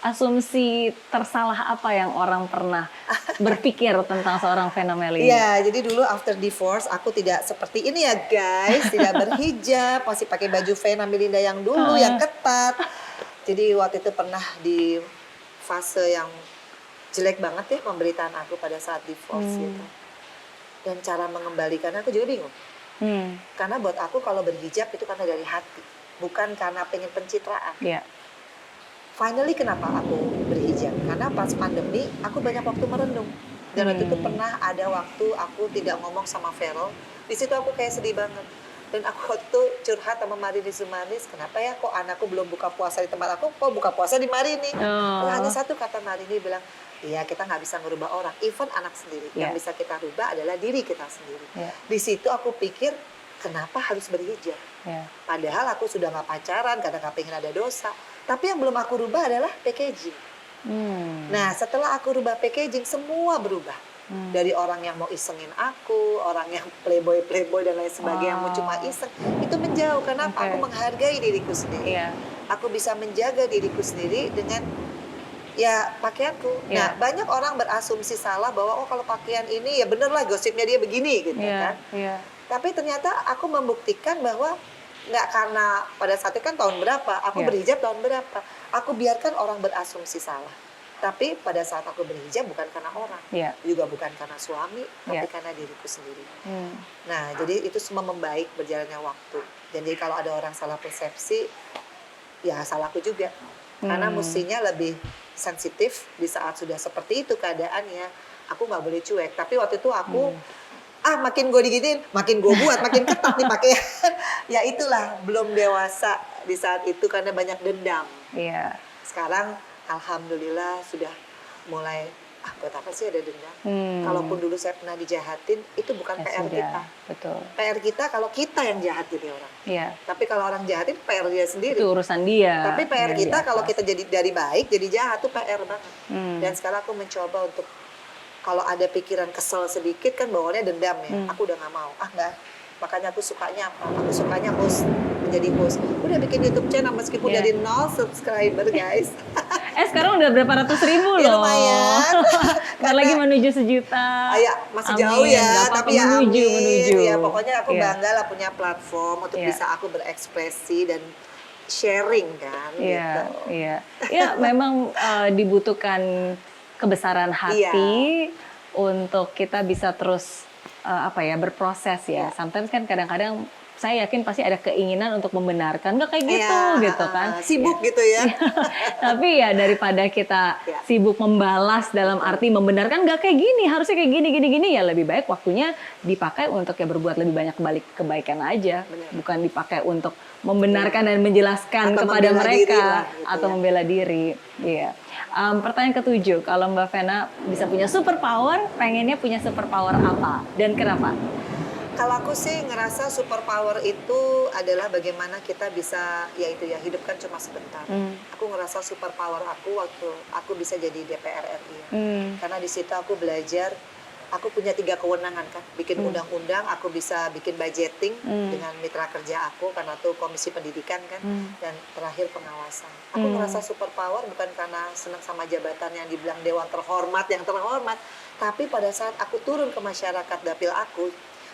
asumsi tersalah apa yang orang pernah berpikir tentang seorang Vena Melie? Iya, jadi dulu after divorce aku tidak seperti ini ya guys, tidak berhijab, masih pakai baju Vena Melinda yang dulu yang ketat. Jadi waktu itu pernah di fase yang jelek banget ya pemberitaan aku pada saat divorce gitu. Dan cara mengembalikannya aku juga bingung. Karena buat aku kalau berhijab itu karena dari hati, bukan karena pengen pencitraan. Iya. Finally kenapa aku berhijab? Karena pas pandemi aku banyak waktu merenung. Dan waktu itu pernah ada waktu aku tidak ngomong sama Vero. Di situ aku kayak sedih banget. Dan aku waktu itu curhat sama Marini Zumanis, kenapa ya kok anakku belum buka puasa di tempat aku, kok buka puasa di Marini? Hanya satu kata Marini bilang, iya kita nggak bisa ngerubah orang, even anak sendiri. Yang bisa kita rubah adalah diri kita sendiri. Di situ aku pikir, kenapa harus berhijab? Padahal aku sudah nggak pacaran, karena nggak pengen ada dosa. Tapi yang belum aku rubah adalah packaging. Nah setelah aku rubah packaging, semua berubah. Dari orang yang mau isengin aku, orang yang playboy dan lain sebagainya, yang mau cuma iseng, itu menjauh. Kenapa? Aku menghargai diriku sendiri. Aku bisa menjaga diriku sendiri dengan ya pakaianku. Nah banyak orang berasumsi salah bahwa oh kalau pakaian ini ya bener lah gosipnya dia begini gitu kan. Tapi ternyata aku membuktikan bahwa nggak, karena pada saat itu kan tahun berapa, aku berhijab tahun berapa, aku biarkan orang berasumsi salah. Tapi pada saat aku berhijab bukan karena orang, juga bukan karena suami, tapi karena diriku sendiri. Nah, jadi itu semua membaik berjalannya waktu. Jadi kalau ada orang salah persepsi, ya salahku juga. Karena mestinya lebih sensitif di saat sudah seperti itu keadaannya. Aku nggak boleh cuek. Tapi waktu itu aku, makin gue diginiin, makin gue buat, makin ketat nih pakaian. Ya itulah, belum dewasa di saat itu karena banyak dendam. Sekarang alhamdulillah sudah mulai, buat apa sih ada dendam? Kalaupun dulu saya pernah dijahatin, itu bukan PR kita. PR kita kalau kita yang jahatin orang. Tapi kalau orang jahatin, PR dia sendiri. Itu urusan dia. Tapi PR kita kalau kita jadi dari baik, jadi jahat, itu PR banget. Dan sekarang aku mencoba untuk, kalau ada pikiran kesel sedikit kan bawaannya dendam ya. Aku udah gak mau, enggak. Makanya aku sukanya apa? Aku sukanya host, menjadi host. Udah bikin YouTube channel meskipun dari 0 subscriber guys. Sekarang udah berapa ratus ribu loh. Ya lumayan. Ntar lagi menuju 1 juta. Masih jauh ya, tapi ya menuju. Ya pokoknya aku bangga lah punya platform untuk bisa aku berekspresi dan sharing kan. Ya memang dibutuhkan kebesaran hati untuk kita bisa terus berproses ya. Sometimes kan kadang-kadang saya yakin pasti ada keinginan untuk membenarkan, nggak kayak gitu kan. Sibuk gitu ya. Tapi ya daripada kita sibuk membalas dalam arti membenarkan nggak kayak gini, harusnya kayak gini ya, lebih baik waktunya dipakai untuk berbuat lebih banyak kebaikan aja. Bukan dipakai untuk membenarkan dan menjelaskan atau kepada mereka gitu atau membela diri. Pertanyaan ke-7, kalau Mbak Vena bisa punya superpower, pengennya punya superpower apa dan kenapa? Kalau aku sih ngerasa superpower itu adalah bagaimana kita bisa hidup kan cuma sebentar. Aku ngerasa superpower aku waktu aku bisa jadi DPR RI. Karena di situ aku belajar, aku punya 3 kewenangan kan, bikin undang-undang, aku bisa bikin budgeting dengan mitra kerja aku karena tuh komisi pendidikan kan, dan terakhir pengawasan. Aku ngerasa superpower bukan karena senang sama jabatan yang dibilang dewan terhormat yang terhormat, tapi pada saat aku turun ke masyarakat dapil aku,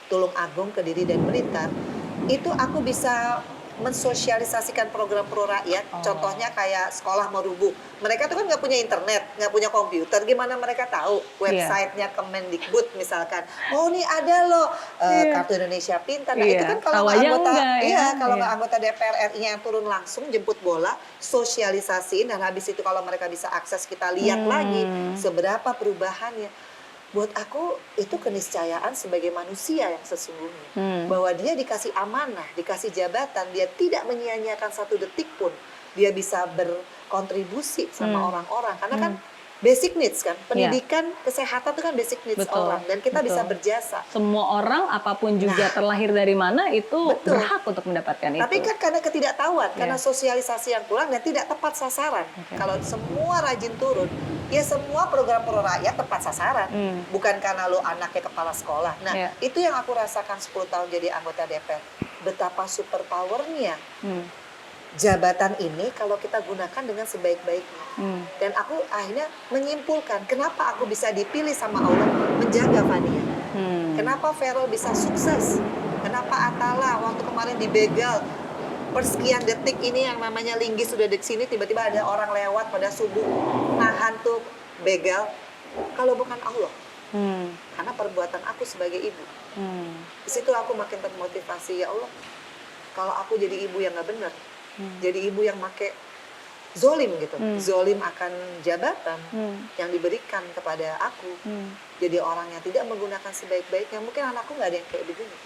Tulung Agung, Kediri dan Blitar, itu aku bisa mensosialisasikan program pro rakyat. Contohnya kayak sekolah merubuh. Mereka tuh kan nggak punya internet, nggak punya komputer. Gimana mereka tahu websitenya Kemendikbud misalkan? Oh ini ada loh Kartu Indonesia Pintar. Nah itu kan kalau anggota, kalau anggota DPR RI yang turun langsung jemput bola, sosialisasiin, dan habis itu kalau mereka bisa akses kita lihat lagi seberapa perubahannya. Buat aku itu keniscayaan sebagai manusia yang sesungguhnya, bahwa dia dikasih amanah, dikasih jabatan, dia tidak menyia-nyiakan 1 detik pun, dia bisa berkontribusi sama orang-orang, karena kan basic needs kan, pendidikan, kesehatan itu kan basic needs orang, dan kita bisa berjasa. Semua orang apapun juga terlahir dari mana itu berhak untuk mendapatkan itu. Tapi kan karena ketidaktahuan, karena sosialisasi yang kurang dan tidak tepat sasaran. Kalau semua rajin turun, ya semua program pro rakyat tepat sasaran. Bukan karena lo anaknya kepala sekolah. Nah itu yang aku rasakan 10 tahun jadi anggota DPR. Betapa superpowernya jabatan ini kalau kita gunakan dengan sebaik-baiknya. Dan aku akhirnya menyimpulkan kenapa aku bisa dipilih sama Allah menjaga Fania. Kenapa Vero bisa sukses? Kenapa Atala waktu kemarin dibegal persekian detik ini yang namanya linggis sudah di sini, tiba-tiba ada orang lewat pada subuh nahan tuh begal. Kalau bukan Allah, karena perbuatan aku sebagai ibu. Di situ aku makin termotivasi, ya Allah, kalau aku jadi ibu yang nggak benar, jadi ibu yang make zolim gitu, zolim akan jabatan yang diberikan kepada aku, jadi orang yang tidak menggunakan sebaik-baiknya, mungkin anakku nggak ada yang kayak begini.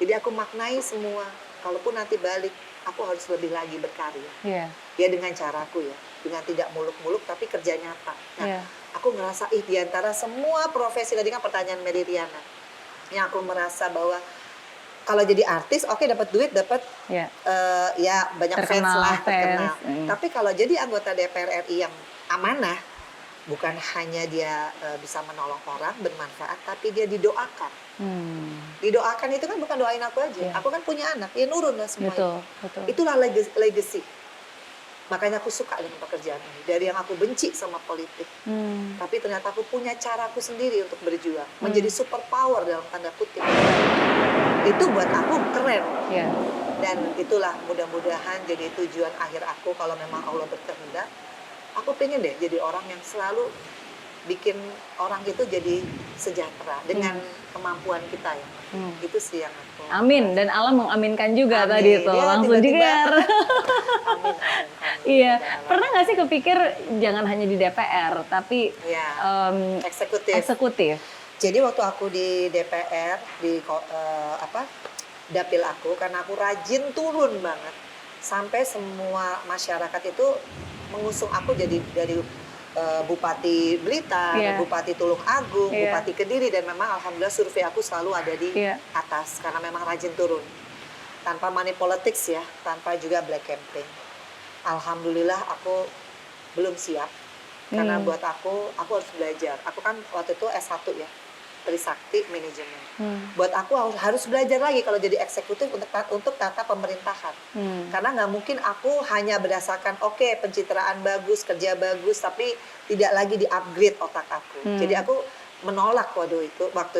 Jadi aku maknai semua, kalaupun nanti balik, aku harus lebih lagi berkarya. Ya dengan caraku ya, dengan tidak muluk-muluk tapi kerja nyata. Nah, aku ngerasa di antara semua profesi, tadi kan pertanyaan Mary Riana, yang aku merasa bahwa kalau jadi artis, oke, dapat duit, dapat ya banyak fans lah, terkenal. Tapi kalau jadi anggota DPR RI yang amanah, bukan hanya dia bisa menolong orang, bermanfaat, tapi dia didoakan. Didoakan itu kan bukan doain aku aja. Aku kan punya anak, ya nurun lah semuanya. Betul. Itulah legacy. Makanya aku suka dengan pekerjaan ini. Dari yang aku benci sama politik. Tapi ternyata aku punya caraku sendiri untuk berjuang. Menjadi super power dalam tanda kutip. Itu buat aku keren. Dan itulah mudah-mudahan jadi tujuan akhir aku kalau memang Allah berkehendak. Aku pengen deh jadi orang yang selalu bikin orang itu jadi sejahtera dengan kemampuan kita ya. Itu sih yang aku. Amin, dan Allah mengaminkan juga tadi itu. Ya, langsung jigar. Amin. Iya, pernah nggak sih kepikir jangan hanya di DPR tapi eksekutif? Jadi waktu aku di DPR di dapil aku, karena aku rajin turun banget, sampai semua masyarakat itu mengusung aku jadi dari Bupati Blitar, Bupati Tulung Agung, Bupati Kediri, dan memang alhamdulillah survei aku selalu ada di atas karena memang rajin turun. Tanpa money politics ya, tanpa juga black campaign. Alhamdulillah aku belum siap karena buat aku harus belajar. Aku kan waktu itu S1 ya, Trisakti Manajemen. Buat aku harus belajar lagi kalau jadi eksekutif untuk tata pemerintahan. Karena nggak mungkin aku hanya berdasarkan pencitraan bagus, kerja bagus, tapi tidak lagi di-upgrade otak aku. Jadi aku menolak waktu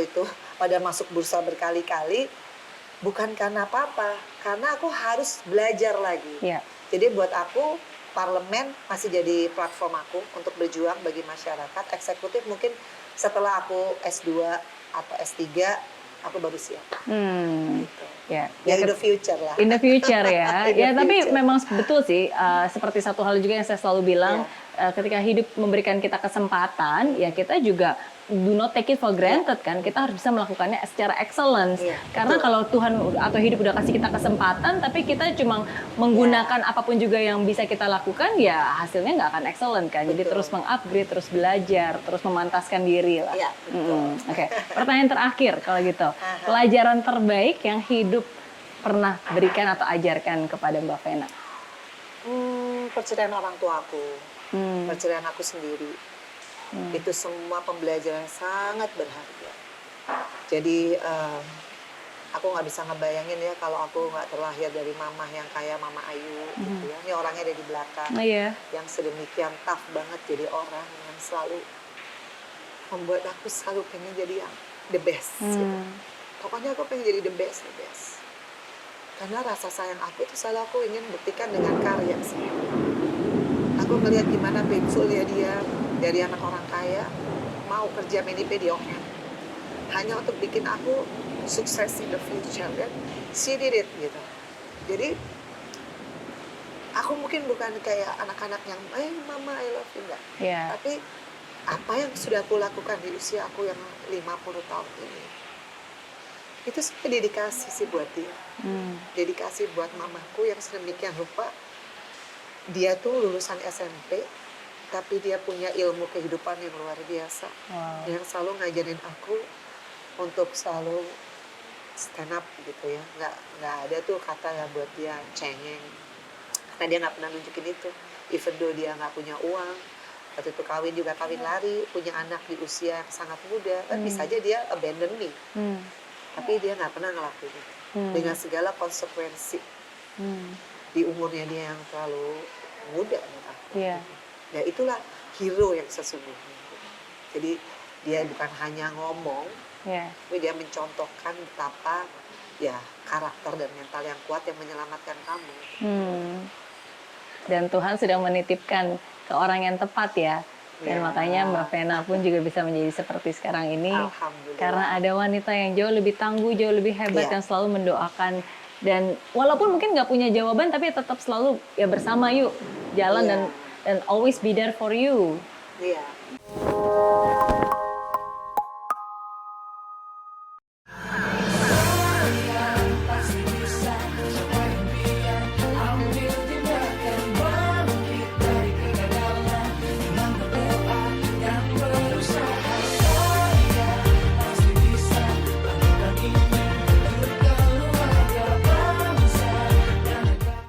itu pada masuk bursa berkali-kali, bukan karena apa-apa, karena aku harus belajar lagi. Jadi buat aku parlemen masih jadi platform aku untuk berjuang bagi masyarakat. Eksekutif mungkin setelah aku S2 atau S3 aku baru siap. Gitu. Ya in the future lah. In the future ya. Tapi memang betul sih, seperti satu hal juga yang saya selalu bilang, ketika hidup memberikan kita kesempatan, ya kita juga do not take it for granted kan. Kita harus bisa melakukannya secara excellence. Karena kalau Tuhan atau hidup udah kasih kita kesempatan, tapi kita cuma menggunakan apapun juga yang bisa kita lakukan, ya hasilnya nggak akan excellent kan. Jadi terus mengupgrade, terus belajar, terus memantaskan diri lah. Oke. Pertanyaan terakhir kalau gitu. Pelajaran terbaik yang hidup pernah berikan atau ajarkan kepada Mbak Vena? Perceraian orang tua aku, perceraian aku sendiri. Itu semua pembelajaran sangat berharga. Jadi aku nggak bisa ngebayangin ya kalau aku nggak terlahir dari mama yang kayak Mama Ayu gitu ya. Ini orangnya ada di belakang, yang sedemikian tough banget jadi orang yang selalu membuat aku selalu pengen jadi yang the best. Gitu. Pokoknya aku pengen jadi the best. Karena rasa sayang aku itu selalu aku ingin buktikan dengan karya sih. Aku melihat gimana painfulnya dia dari anak orang kaya mau kerja menipe di Oken hanya untuk bikin aku sukses in the future kan. She did it gitu. Jadi aku mungkin bukan kayak anak-anak yang mama I love you enggak. Tapi apa yang sudah aku lakukan di usia aku yang 50 tahun ini itu sebenarnya dedikasi sih buat dia. Dedikasi buat mamaku yang sedemikian rupa. Dia tuh lulusan SMP, tapi dia punya ilmu kehidupan yang luar biasa. Yang selalu ngajarin aku untuk selalu stand up gitu ya. Nggak ada tuh kata yang buat dia cengeng. Karena dia nggak pernah nunjukin itu. Even though dia nggak punya uang, waktu itu kawin juga kawin lari, punya anak di usia yang sangat muda, kan bisa aja dia abandon me. Tapi dia nggak pernah ngelakuin itu. Dengan segala konsekuensi. di umurnya dia yang terlalu muda menurut aku. Iya. Ya itulah hero yang sesungguhnya. Jadi dia bukan hanya ngomong, Iya. tapi dia mencontohkan betapa ya karakter dan mental yang kuat yang menyelamatkan kamu. Dan Tuhan sudah menitipkan ke orang yang tepat ya. Dan Ya. makanya Mbak Vena pun juga bisa menjadi seperti sekarang ini. Alhamdulillah. Karena ada wanita yang jauh lebih tangguh, jauh lebih hebat Iya. yang selalu mendoakan. Dan walaupun mungkin nggak punya jawaban, tapi tetap selalu ya bersama yuk jalan Iya. dan always be there for you. Iya.